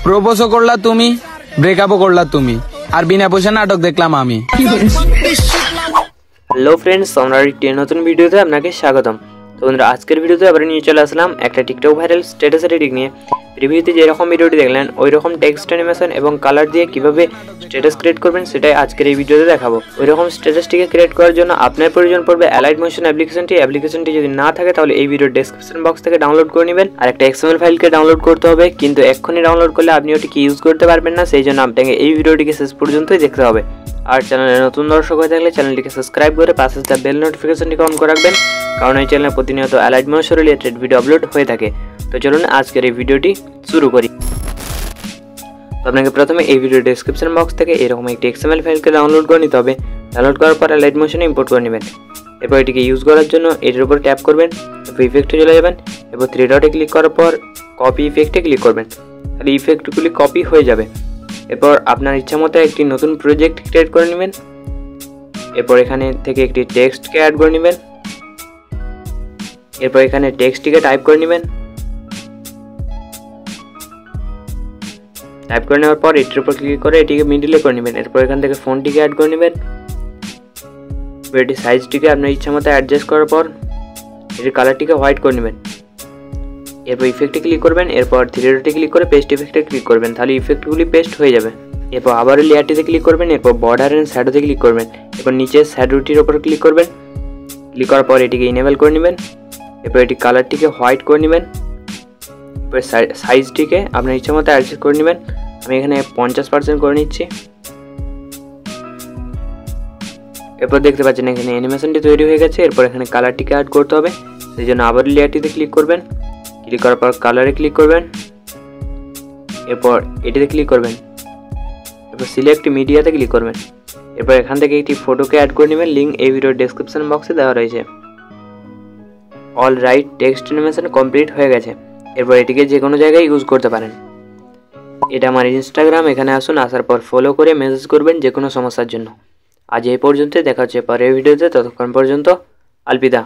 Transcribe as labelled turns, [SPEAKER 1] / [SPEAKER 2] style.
[SPEAKER 1] প্রপোজও করলা তুমি, ব্রেকআপও করলা তুমি, আর বিনা পয়সা নাটক দেখলাম আমি।
[SPEAKER 2] হ্যালো ফ্রেন্ডস, আমরা একটি নতুন ভিডিওতে আপনাকে স্বাগতম। তো বন্ধুরা, আজকের ভিডিওতে আবার নিয়ে চলে আসলাম একটা টিকটক ভাইরাল স্ট্যাটাস এডিটিং নিয়ে। প্রিভিউতে যেরকম ভিডিওটি দেখলেন ওই রকম টেক্সট অ্যানিমেশন এবং কালার দিয়ে কিভাবে স্ট্যাটাস ক্রিয়েট করবেন সেটাই আজকের এই ভিডিওতে দেখাবো। ওই রকম স্ট্যাটাসটিকে ক্রিয়েট করার জন্য আপনার প্রয়োজন পড়বে অ্যালাইট মোশন অ্যাপ্লিকেশনটি যদি না থাকে তাহলে এই ভিডিওর ডেসক্রিপশন বক্স থেকে ডাউনলোড করে নেবেন। আর একটা XML ফাইলকে ডাউনলোড করতে হবে, কিন্তু এক্ষুনি ডাউনলোড করলে আপনি ওটিকে ইউজ করতে পারবেন না, সেই জন্য আপনাকে এই ভিডিওটিকে শেষ পর্যন্তই দেখতে হবে। আর চ্যানেলে নতুন দর্শক হয়ে থাকলে চ্যানেলটিকে সাবস্ক্রাইব করে পাশে থাকা বেল নোটিফিকেশনটিকে অন করে রাখবেন, কারণ এই চ্যানেলে প্রতিনিয়ত allied motion related video upload হয়ে থাকে। তো চলুন আজকের এই ভিডিওটি শুরু করি। তো আপনাকে প্রথমে এই ভিডিও ডেসক্রিপশন বক্স থেকে এরকম একটি XML ফাইলকে ডাউনলোড করে নিতে হবে। ডাউনলোড করার পর অ্যালাইট মোশনে ইম্পোর্ট করে নেবেন। এরপর এটিকে ইউজ করার জন্য এটির উপর ট্যাপ করবেন, ইফেক্টে চলে যাবেন, এরপর 3 ডটে ক্লিক করার পর কপি ইফেক্টে ক্লিক করবেন, তাহলে ইফেক্টগুলি কপি হয়ে যাবে। এরপর আপনার ইচ্ছা মতো একটি নতুন প্রজেক্ট ক্রিয়েট করে নেবেন। এরপর এখানে থেকে একটি টেক্সটকে অ্যাড করে নেবেন। এরপর এখানে টেক্সটটিকে টাইপ করে নেবেন। টাইপ করে নেওয়ার পর এটির উপর ক্লিক করে এটিকে মিডিলে করে নেবেন। এরপর এখান থেকে ফন্টটিকে অ্যাড করে নেবেন। এটির সাইজটিকে আপনার ইচ্ছা মতো অ্যাডজাস্ট করার পর এটির কালারটিকে হোয়াইট করে নেবেন। এরপর ইফেক্টে ক্লিক করবেন, এরপর 3 ডটে ক্লিক করে পেস্ট ইফেক্টে ক্লিক করবেন, তাহলে ইফেক্টগুলি পেস্ট হয়ে যাবে। এরপর আবারও লেয়ারটিতে ক্লিক করবেন, এরপর বর্ডার এন্ড শ্যাডোতে ক্লিক করবেন, এরপর নিচে শ্যাডোটির উপর ক্লিক করবেন। ক্লিক করার পর এটিকে ইনেবল করে নেবেন। এরপর এটি কালারটিকে হোয়াইট করে নেবেন। এরপর সাইজটিকে আপনার ইচ্ছা মতো অ্যাডজাস্ট করে নেবেন। আমি এখানে 50% করে নিচ্ছি। এরপর দেখতে পাচ্ছেন এখানে অ্যানিমেশনটি তৈরি হয়ে গেছে। এরপর এখানে কালারটিকে অ্যাড করতে হবে, সেই জন্য আবার লেয়ারটিতে ক্লিক করবেন। ক্লিক করার পর কালারে ক্লিক করবেন, এরপর এটিতে ক্লিক করবেন, এরপর সিলেক্ট মিডিয়াতে ক্লিক করবেন। এরপর এখান থেকে একটি ফটোকে অ্যাড করে নেবেন, লিঙ্ক এই ভিডিওর ডেসক্রিপশন বক্সে দেওয়া রয়েছে। All right, text animation complete হয়ে গেছে। এরপর এটিকে যে কোনো জায়গায় ইউজ করতে পারেন। এটা আমার ইনস্টাগ্রাম, এখানে আসুন, আসার পর ফলো করে মেসেজ করবেন যে কোনো সমস্যার জন্য। আজ এই পর্যন্ত, দেখা হচ্ছে পরের ভিডিওতে, ততক্ষণ পর্যন্ত আলবিদা।